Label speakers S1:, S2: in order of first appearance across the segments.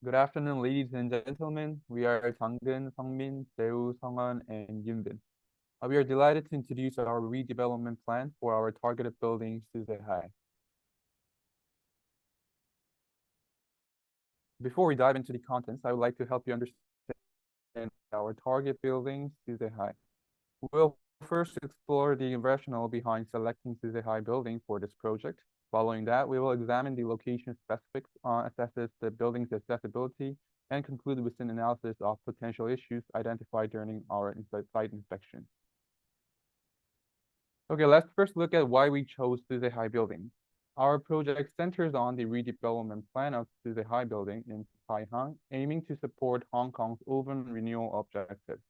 S1: Good afternoon, ladies and gentlemen. We are Changgen, Sungmin, Seo, Sungwon, and Yunbin. We are delighted to introduce our redevelopment plan for our targeted building, Suzhou High. Before we dive into the contents, I would like to help you understand our target building, Suzhou High. We'll first explore the rationale behind selecting Suzhou High building for this project. Following that, we will examine the location specifics, assess the building's accessibility, and conclude with an analysis of potential issues identified during our site inspection. Okay, let's first look at why we chose Suzhou High building. Our project centers on the redevelopment plan of Suzhou High building in Taihang, aiming to support Hong Kong's urban renewal objectives.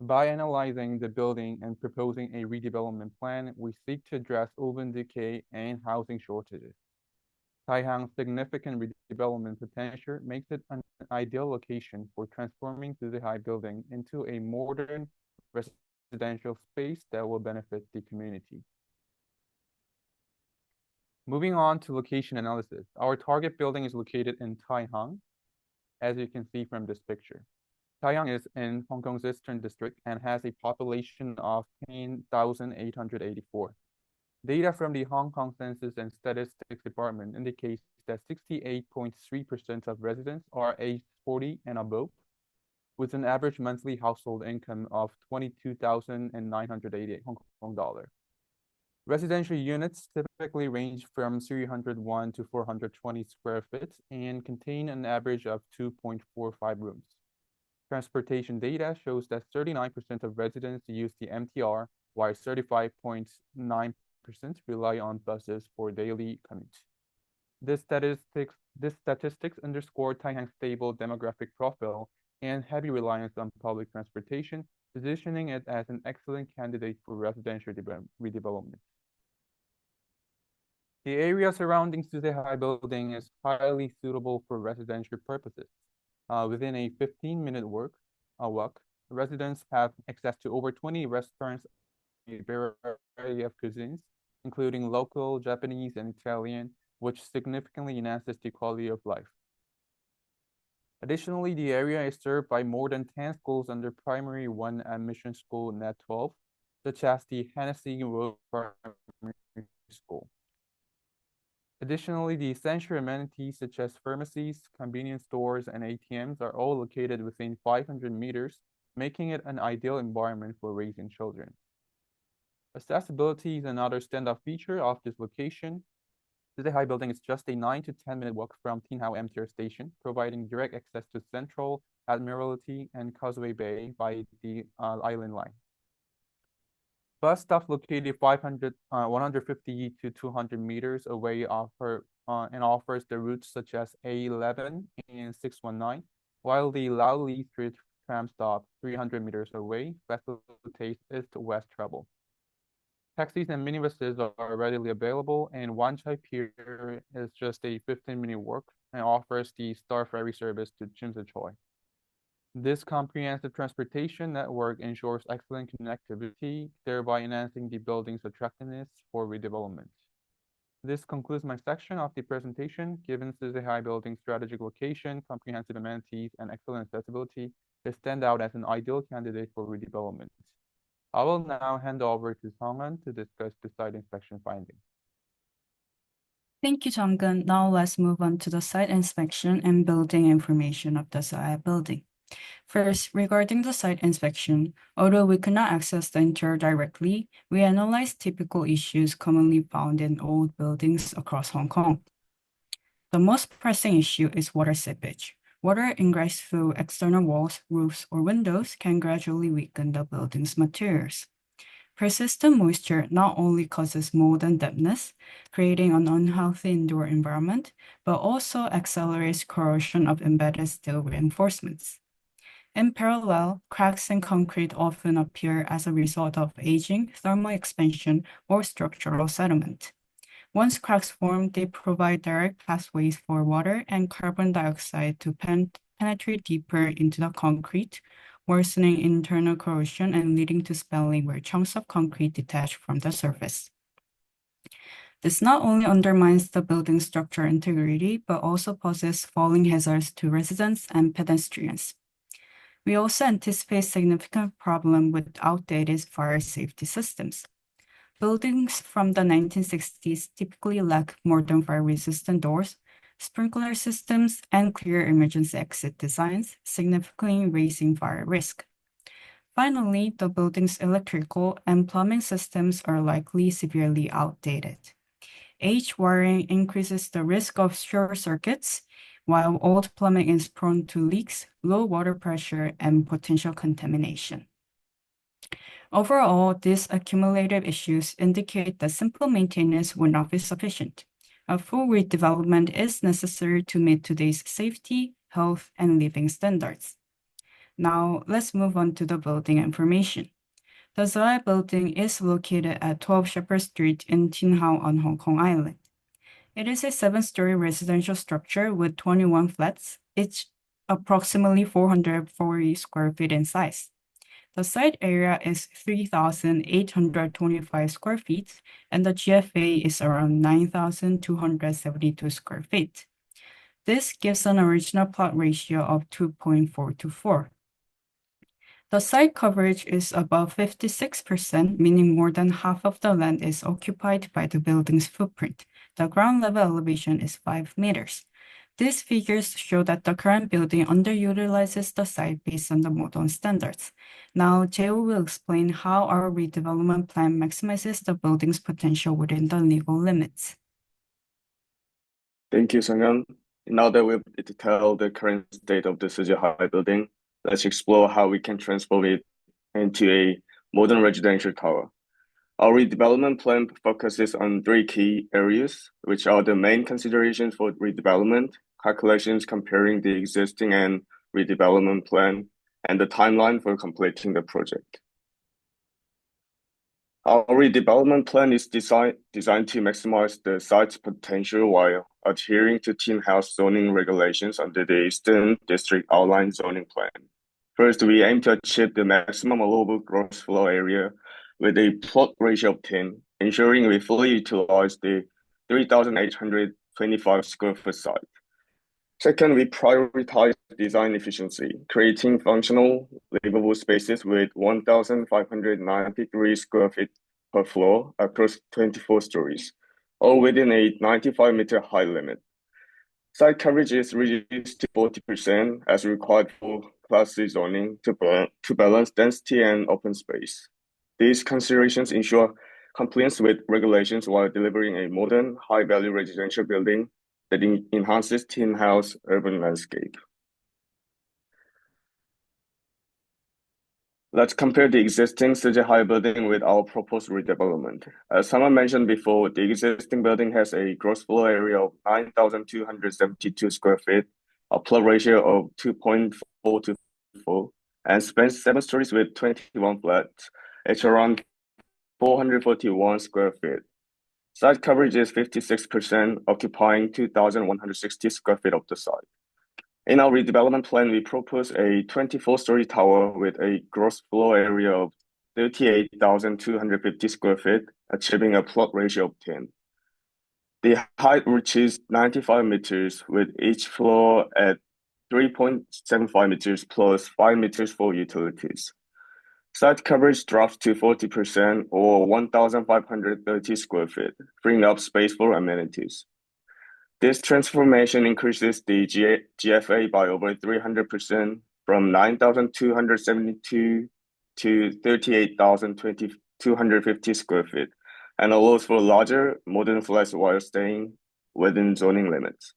S1: By analyzing the building and proposing a redevelopment plan, we seek to address urban decay and housing shortages. Taihang's significant redevelopment potential makes it an ideal location for transforming Suzhou High building into a modern residential space that will benefit the community. Moving on to location analysis, our target building is located in Taihang, as you can see from this picture. Taiyang is in Hong Kong's Eastern District and has a population of 10,884. Data from the Hong Kong Census and Statistics Department indicates that 68.3% of residents are aged 40 and above, with an average monthly household income of 22,988 Hong Kong dollar. Residential units typically range from 301 to 420 square feet and contain an average of 2.45 rooms. Transportation data shows that 39% of residents use the MTR, while 35.9% rely on buses for daily commute. This statistics underscore Taihang's stable demographic profile and heavy reliance on public transportation, positioning it as an excellent candidate for residential redevelopment. The area surrounding Suzhou High building is highly suitable for residential purposes. Within a 15-minute walk, residents have access to over 20 restaurants, a variety of cuisines, including local, Japanese, and Italian, which significantly enhances the quality of life. Additionally, the area is served by more than 10 schools under Primary 1 and Mission School Net 12, such as the Hennessy Road Primary School. Additionally, the essential amenities such as pharmacies, convenience stores, and ATMs are all located within 500 meters, making it an ideal environment for raising children. Accessibility is another standout feature of this location. Suzhou High building is just a 9 to 10-minute walk from Tin Hau MTR station, providing direct access to Central, Admiralty, and Causeway Bay by the Island Line. Bus stops located 150 to 200 meters away and offers the routes such as A11 and 619, while the Lau Li Street tram stop 300 meters away facilitates east-west travel. Taxis and minibuses are readily available, and Wan Chai Pier is just a 15-minute walk and offers the Star Ferry service to Tsim Sha Tsui. This comprehensive transportation network ensures excellent connectivity, thereby enhancing the building's attractiveness for redevelopment. This concludes my section of the presentation. Given Suzhou High building's strategic location, comprehensive amenities, and excellent accessibility, they stand out as an ideal candidate for redevelopment. I will now hand over to Songhan to discuss the site inspection findings.
S2: Thank you, Changgen. Now let's move on to the site inspection and building information of the Suzhou High building. First, regarding the site inspection, although we could not access the interior directly, we analyzed typical issues commonly found in old buildings across Hong Kong. The most pressing issue is water seepage. Water ingress through external walls, roofs, or windows can gradually weaken the building's materials. Persistent moisture not only causes mold and dampness, creating an unhealthy indoor environment, but also accelerates corrosion of embedded steel reinforcements. In parallel, cracks in concrete often appear as a result of aging, thermal expansion, or structural settlement. Once cracks form, they provide direct pathways for water and carbon dioxide to penetrate deeper into the concrete, worsening internal corrosion and leading to spalling where chunks of concrete detach from the surface. This not only undermines the building structure integrity, but also poses falling hazards to residents and pedestrians. We also anticipate significant problem with outdated fire safety systems. Buildings from the 1960s typically lack modern fire-resistant doors, sprinkler systems, and clear emergency exit designs, significantly raising fire risk. Finally, the building's electrical and plumbing systems are likely severely outdated. Age wiring increases the risk of short circuits, while old plumbing is prone to leaks, low water pressure, and potential contamination. Overall, these accumulated issues indicate that simple maintenance will not be sufficient. A full redevelopment is necessary to meet today's safety, health, and living standards. Now, let's move on to the building information. The Zaya building is located at 12 Shepherd Street in Tin Hau on Hong Kong Island. It is a 7-story residential structure with 21 flats, each approximately 440 square feet in size. The site area is 3,825 square feet, and the GFA is around 9,272 square feet. This gives an original plot ratio of 2.4 to 4. The site coverage is above 56%, meaning more than half of the land is occupied by the building's footprint. The ground level elevation is 5 meters. These figures show that the current building underutilizes the site based on the modern standards. Now, Jeo will explain how our redevelopment plan maximizes the building's potential within the legal limits.
S3: Thank you, Sung-Young. Now that we've detailed the current state of the Suji High building, let's explore how we can transform it into a modern residential tower. Our redevelopment plan focuses on 3 key areas, which are the main considerations for redevelopment, calculations comparing the existing and redevelopment plan, and the timeline for completing the project. Our redevelopment plan is designed to maximize the site's potential while adhering to Tin House zoning regulations under the Eastern District Outline Zoning Plan. First, we aim to achieve the maximum allowable gross floor area with a plot ratio of 10, ensuring we fully utilize the 3,825 square foot site. Second, we prioritize design efficiency, creating functional, livable spaces with 1,593 square feet per floor across 24 stories, all within a 95-meter high limit. Site coverage is reduced to 40% as required for Class C zoning to balance density and open space. These considerations ensure compliance with regulations while delivering a modern, high-value residential building that enhances Tin House urban landscape. Let's compare the existing Suji High building with our proposed redevelopment. As someone mentioned before, the existing building has a gross floor area of 9,272 square feet, a plot ratio of 2.4 to 4, and spans 7 stories with 21 flats, each around 441 square feet. Site coverage is 56%, occupying 2,160 square feet of the site. In our redevelopment plan, we propose a 24-story tower with a gross floor area of 38,250 square feet, achieving a plot ratio of 10. The height reaches 95 meters, with each floor at 3.75 meters plus 5 meters for utilities. Site coverage drops to 40% or 1,530 square feet, freeing up space for amenities. This transformation increases the GFA by over 300% from 9,272 to 38,250 square feet and allows for larger, modern flats while staying within zoning limits.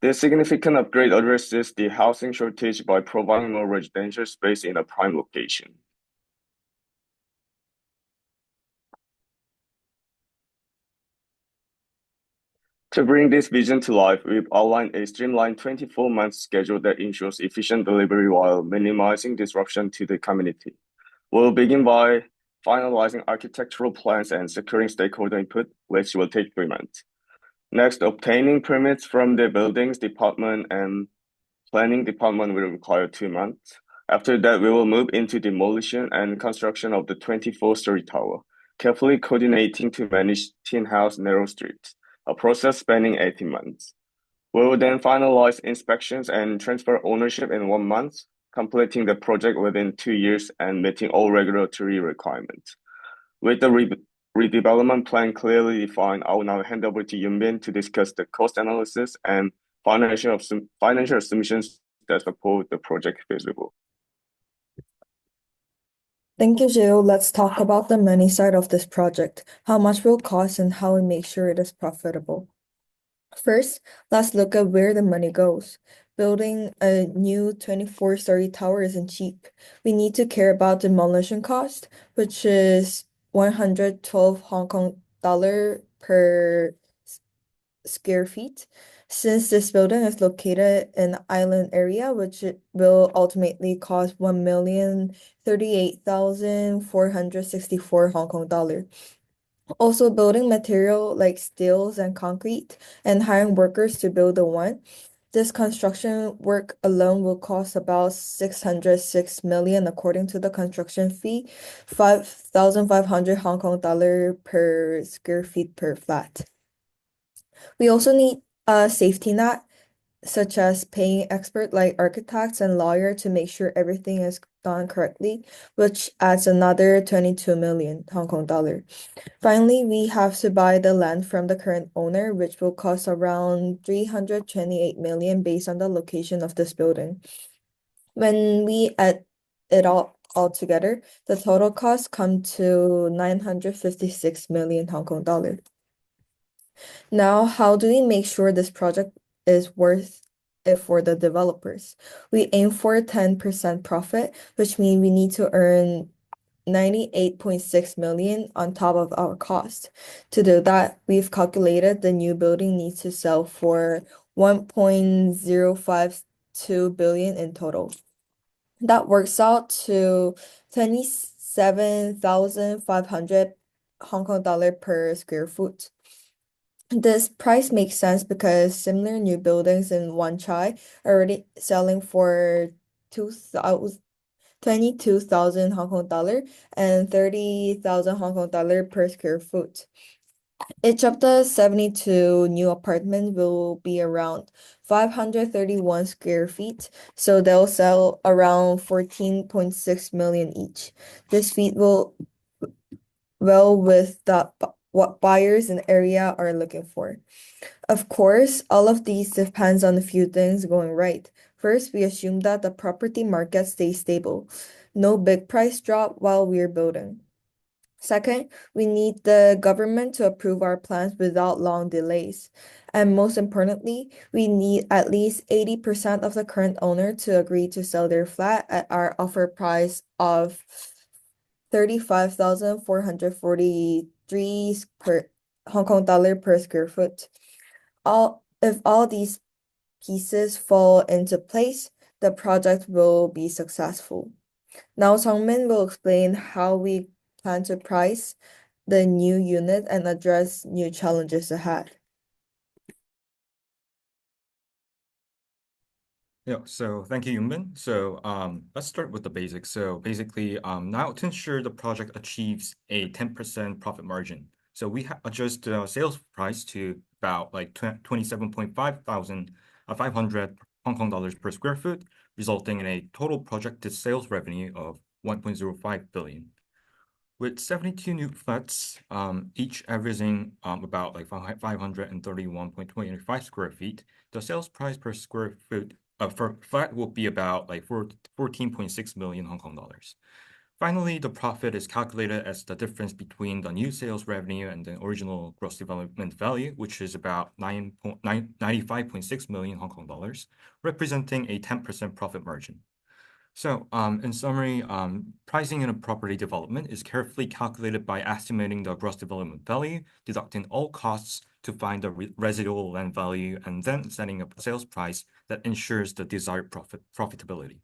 S3: This significant upgrade addresses the housing shortage by providing more residential space in a prime location. To bring this vision to life, we've outlined a streamlined 24-month schedule that ensures efficient delivery while minimizing disruption to the community. We'll begin by finalizing architectural plans and securing stakeholder input, which will take 3 months. Next, obtaining permits from the buildings department and planning department will require 2 months. After that, we will move into demolition and construction of the 24-story tower, carefully coordinating to manage Tin House narrow streets, a process spanning 18 months. We will then finalize inspections and transfer ownership in 1 month, completing the project within 2 years and meeting all regulatory requirements. With the redevelopment plan clearly defined, I will now hand over to Yunbin to discuss the cost analysis and financial assumptions that support the project feasible.
S4: Thank you, Jill. Let's talk about the money side of this project, how much will cost and how we make sure it is profitable. First, let's look at where the money goes. Building a new 24-story tower isn't cheap. We need to care about demolition cost, which is 112 Hong Kong dollar per square feet. Since this building is located in island area, which it will ultimately cost 1,038,464 Hong Kong dollar. Also, building material like steels and concrete and hiring workers to build the one. This construction work alone will cost about 606 million according to the construction fee, 5,500 Hong Kong dollar per square feet per flat. We also need a safety net, such as paying expert like architects and lawyer to make sure everything is done correctly, which adds another 22 million Hong Kong dollar. Finally, we have to buy the land from the current owner, which will cost around 328 million based on the location of this building. When we add it all together, the total cost come to 956 million Hong Kong dollar. Now, how do we make sure this project is worth it for the developers? We aim for 10% profit, which means we need to earn 98.6 million on top of our cost. To do that, we've calculated the new building needs to sell for 1.052 billion in total. That works out to 27,500 Hong Kong dollar per square foot. This price makes sense because similar new buildings in Wan Chai are already selling for 22,000 Hong Kong dollar and 30,000 Hong Kong dollar per square foot. Each of the 72 new apartments will be around 531 square feet, so they'll sell around 14.6 million each. This feat will well with what buyers in the area are looking for. Of course, all of these depends on a few things going right. First, we assume that the property market stays stable. No big price drop while we're building. Second, we need the government to approve our plans without long delays. And most importantly, we need at least 80% of the current owner to agree to sell their flat at our offer price of 35,443 per Hong Kong dollar per square foot. If all these pieces fall into place, the project will be successful. Now Songmin will explain how we plan to price the new unit and address new challenges ahead.
S5: Yeah, so thank you, Yunbin. So let's start with the basics. So basically, now to ensure the project achieves a 10% profit margin, so we adjust the sales price to about like 27,500 Hong Kong dollars per square foot, resulting in a total projected sales revenue of 1.05 billion. With 72 new flats, each averaging about like 531.25 square feet, the sales price per square foot for flat will be about like 14.6 million Hong Kong dollars. Finally, the profit is calculated as the difference between the new sales revenue and the original gross development value, which is about 95.6 million Hong Kong dollars, representing a 10% profit margin. So, in summary, pricing in a property development is carefully calculated by estimating the gross development value, deducting all costs to find the residual land value, and then setting up a sales price that ensures the desired profitability.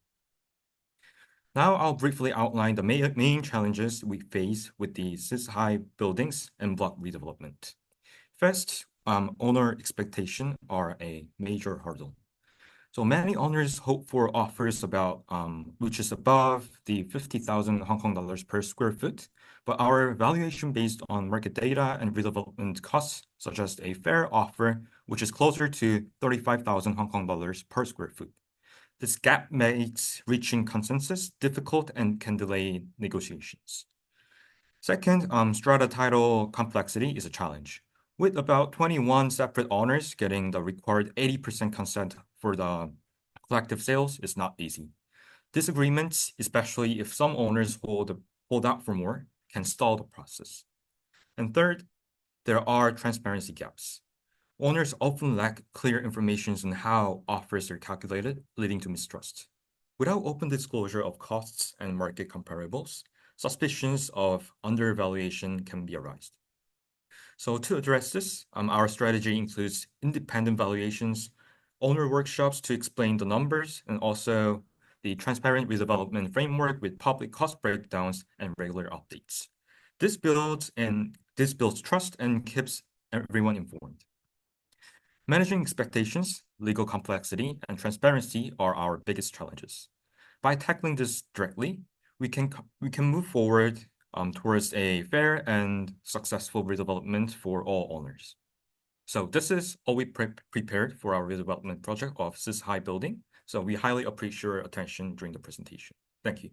S5: Now, I'll briefly outline the main challenges we face with the high buildings and block redevelopment. First, owner expectations are a major hurdle. So many owners hope for offers about which is above the 50,000 Hong Kong dollars per square foot, but our valuation based on market data and redevelopment costs, such as a fair offer, which is closer to 35,000 Hong Kong dollars per square foot. This gap makes reaching consensus difficult and can delay negotiations. Second, strata title complexity is a challenge. With about 21 separate owners, getting the required 80% consent for the collective sales is not easy. Disagreements, especially if some owners hold out for more, can stall the process. And third, there are transparency gaps. Owners often lack clear information on how offers are calculated, leading to mistrust. Without open disclosure of costs and market comparables, suspicions of undervaluation can be arised. So to address this, our strategy includes independent valuations, owner workshops to explain the numbers, and also the transparent redevelopment framework with public cost breakdowns and regular updates. This builds trust and keeps everyone informed. Managing expectations, legal complexity, and transparency are our biggest challenges. By tackling this directly, we can move forward towards a fair and successful redevelopment for all owners. So this is all we prepared for our redevelopment project of HKUST High Building. So we highly appreciate your attention during the presentation. Thank you.